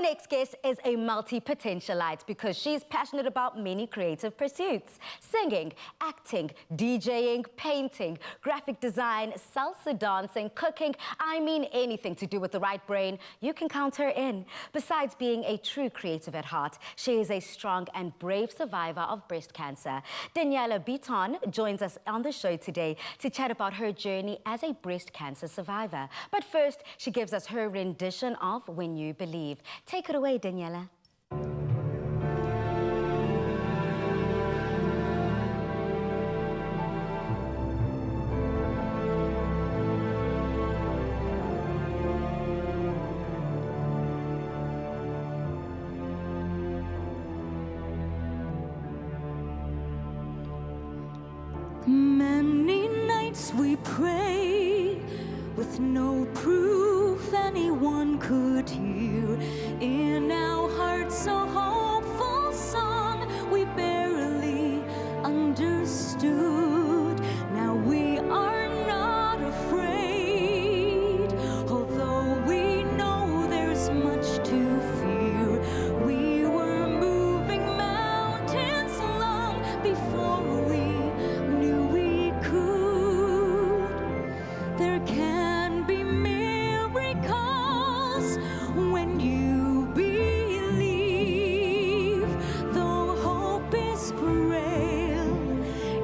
Our next guest is a multi-potentialite because she's passionate about many creative pursuits. Singing, acting, DJing, painting, graphic design, salsa dancing, cooking. I mean anything to do with the right brain, you can count her in. Besides being a true creative at heart, she is a strong and brave survivor of breast cancer. Danielle Bitton joins us on the show today to chat about her journey as a breast cancer survivor. But first, she gives us her rendition of When You Believe. Take it away, Daniela. Many nights we pray with no proof anyone could hear. In our hearts a hopeful song we barely understood. Now we are not afraid, although we know there's much to fear. We were moving mountains long before we knew we could. There can be miracles when you believe. Though hope is frail,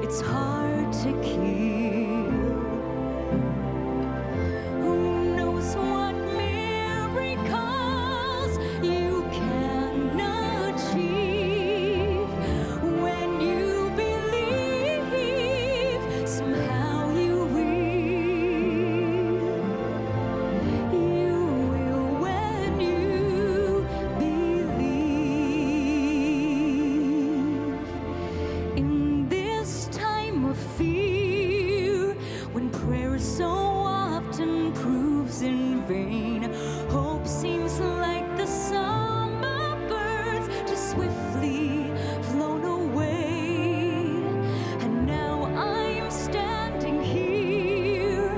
it's hard to kill. Who knows what miracles you can achieve when you believe? Somehow you will. You will when you believe. In this time of fear, when prayer so often proves in vain, hope seems like the summer birds just swiftly flown away. And now I'm standing here,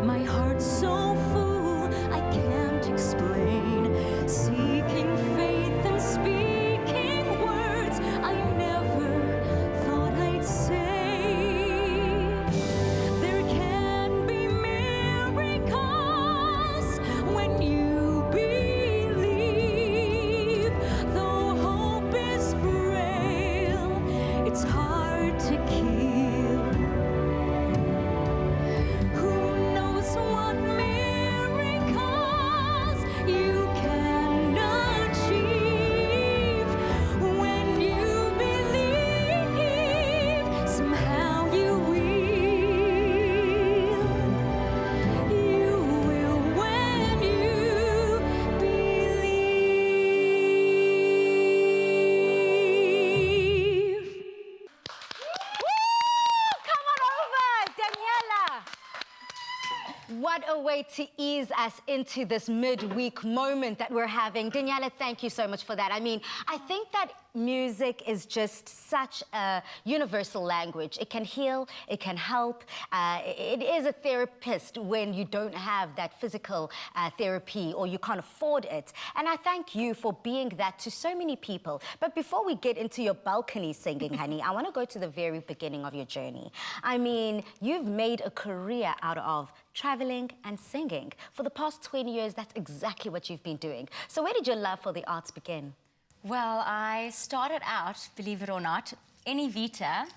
my heart's so full I can't explain, seeking faith and speaking words I never thought I'd say. There can be miracles when you believe. Though hope is frail, it's hard to kill. Who knows what miracles you can achieve when you believe? Somehow you will. You will when you believe. Come on over, Daniela. What a way to ease us into this midweek moment that we're having. Daniela, thank you so much for that. I mean, I think that music is just such a universal language. It can heal, it can help. It is a therapist when you don't have that physical therapy or you can't afford it. And I thank you for being that to so many people. But before we get into your balcony singing, honey, I want to go to the very beginning of your journey. I mean, you've made a career out of traveling and singing. For the past 20 years, that's exactly what you've been doing. So where did your love for the arts begin? Well, I started out, believe it or not, in Evita,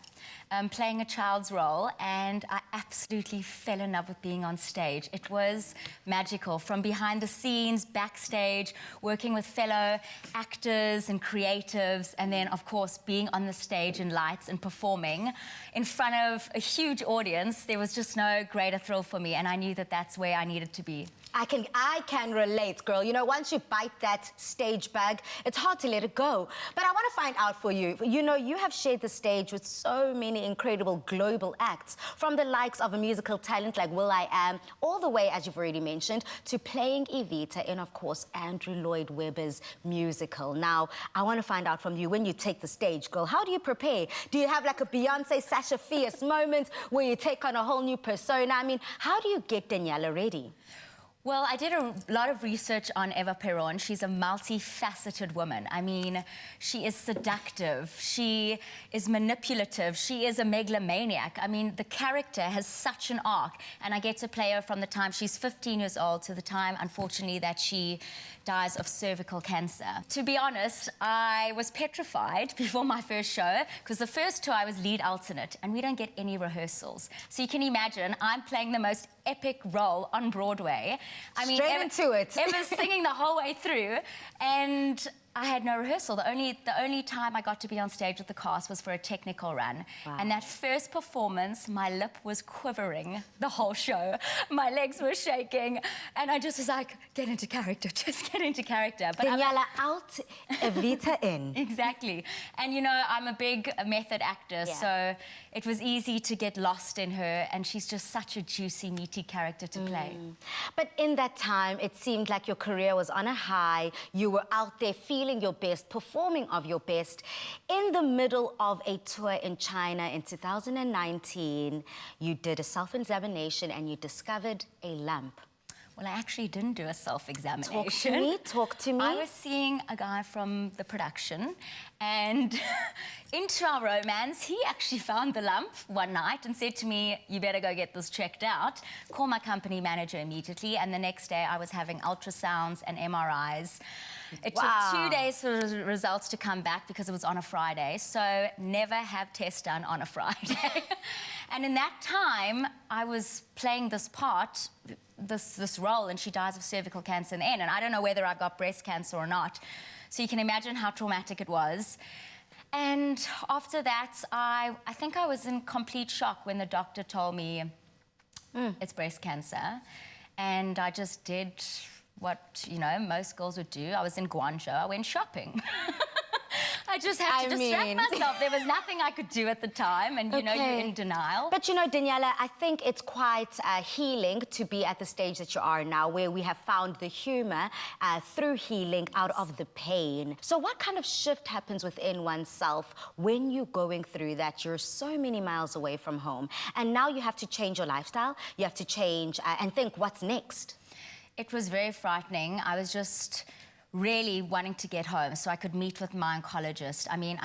playing a child's role, and I absolutely fell in love with being on stage. It was magical, from behind the scenes, backstage, working with fellow actors and creatives, and then, of course, being on the stage and lights and performing in front of a huge audience. There was just no greater thrill for me, and I knew that that's where I needed to be. I can relate, girl. You know, once you bite that stage bug, it's hard to let it go. But I want to find out for you. You know, you have shared the stage with so many incredible global acts, from the likes of a musical talent like will.i.am, all the way, as you've already mentioned, to playing Evita in, of course, Andrew Lloyd Webber's musical. Now, I want to find out from you, when you take the stage, girl, how do you prepare? Do you have like a Beyonce, Sasha Fierce moment where you take on a whole new persona? I mean, how do you get Daniela ready? Well, I did a lot of research on Eva Peron. She's a multifaceted woman. I mean, she is seductive, she is manipulative, she is a megalomaniac. I mean, the character has such an arc, and I get to play her from the time she's 15 years old to the time, unfortunately, that she dies of cervical cancer. To be honest, I was petrified before my first show, because the first two I was lead alternate, and we don't get any rehearsals. So you can imagine, I'm playing the most epic role on Broadway. I mean, Straight into it. Eva's singing the whole way through, and I had no rehearsal. The only time I got to be on stage with the cast was for a technical run. Wow. And that first performance, my lip was quivering the whole show. My legs were shaking, and I just was like, get into character, just get into character. But Daniela out, Evita in. Exactly. And you know, I'm a big method actor, Yeah. so it was easy to get lost in her, and she's just such a juicy, meaty character to play. But in that time, it seemed like your career was on a high. You were out there feeling your best, performing of your best. In the middle of a tour in China in 2019, you did a self-examination and you discovered a lump. Well, I actually didn't do a self-examination. Talk to me. I was seeing a guy from the production, and into our romance, he actually found the lump one night and said to me, you better go get this checked out. Call my company manager immediately, and the next day I was having ultrasounds and MRIs. It took 2 days for the results to come back because it was on a Friday, so never have tests done on a Friday. And in that time, I was playing this part, this role, and she dies of cervical cancer in the end, and I don't know whether I got breast cancer or not. So you can imagine how traumatic it was. And after that, I think I was in complete shock when the doctor told me it's breast cancer. And I just did what, you know, most girls would do. I was in Guangzhou, I went shopping. I just had to distract myself. There was nothing I could do at the time, and you know, you're in denial. But you know, Daniela, I think it's quite healing to be at the stage that you are now, where we have found the humor through healing out of the pain. So what kind of shift happens within oneself when you're going through that? You're so many miles away from home, and now you have to change your lifestyle, you have to change and think, what's next? It was very frightening. I was just really wanting to get home so I could meet with my oncologist. I mean,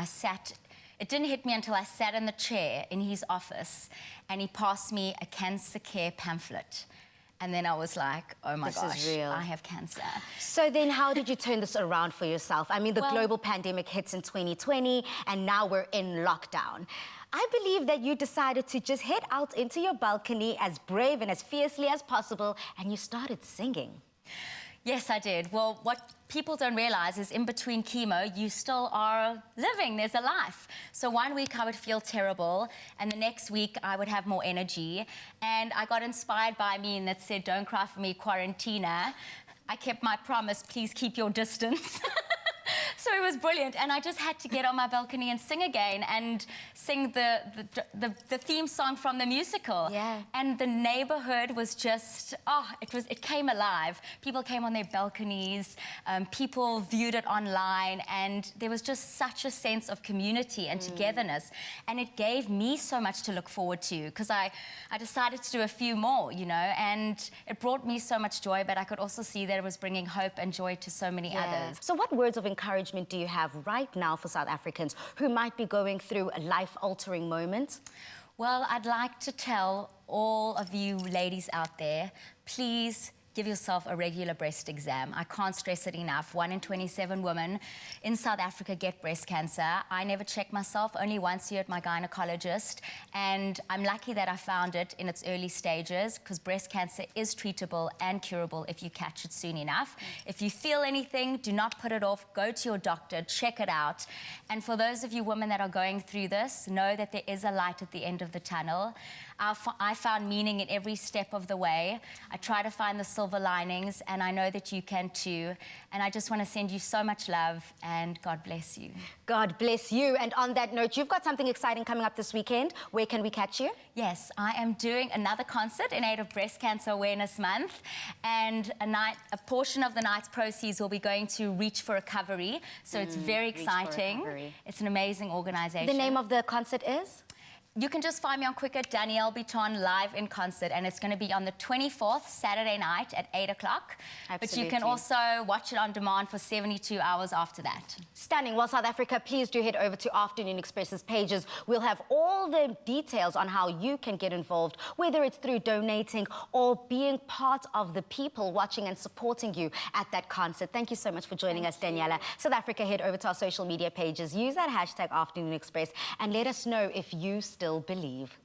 it didn't hit me until I sat in the chair in his office and he passed me a cancer care pamphlet. And then I was like, oh my gosh, This is real. I have cancer. So then how did you turn this around for yourself? I mean, the global pandemic hits in 2020 and now we're in lockdown. I believe that you decided to just head out into your balcony as brave and as fiercely as possible, and you started singing. Yes, I did. Well, what people don't realize is in between chemo, you still are living. There's a life. So 1 week I would feel terrible, and the next week I would have more energy. And I got inspired by a meme that said, don't cry for me, quarantina. I kept my promise, please keep your distance. So it was brilliant, and I just had to get on my balcony and sing again and sing the theme song from the musical. Yeah. And the neighborhood was just, it came alive. People came on their balconies, people viewed it online, and there was just such a sense of community and togetherness. And it gave me so much to look forward to, because I decided to do a few more, you know, and it brought me so much joy, but I could also see that it was bringing hope and joy to so many others. So what words of encouragement do you have right now for South Africans who might be going through a life-altering moment? Well, I'd like to tell all of you ladies out there, please give yourself a regular breast exam. I can't stress it enough. 1 in 27 women in South Africa get breast cancer. I never check myself, only once a year at my gynecologist, and I'm lucky that I found it in its early stages, because breast cancer is treatable and curable if you catch it soon enough. If you feel anything, do not put it off. Go to your doctor, check it out. And for those of you women that are going through this, know that there is a light at the end of the tunnel. I found meaning in every step of the way. I try to find the silver linings, and I know that you can too. And I just want to send you so much love, and God bless you. God bless you. And on that note, you've got something exciting coming up this weekend. Where can we catch you? Yes, I am doing another concert in aid of Breast Cancer Awareness Month, and a portion of the night's proceeds will be going to Reach for Recovery. So it's very exciting. It's an amazing organization. The name of the concert is? You can just find me on Quicker, Danielle Bitton live in concert, and it's going to be on the 24th, Saturday night at 8 o'clock. But you can also watch it on demand for 72 hours after that. Stunning. Well, South Africa, please do head over to Afternoon Express's pages. We'll have all the details on how you can get involved, whether it's through donating or being part of the people watching and supporting you at that concert. Thank you so much for joining us, Daniela. South Africa, head over to our social media pages. Use that hashtag Afternoon Express and let us know if you still believe.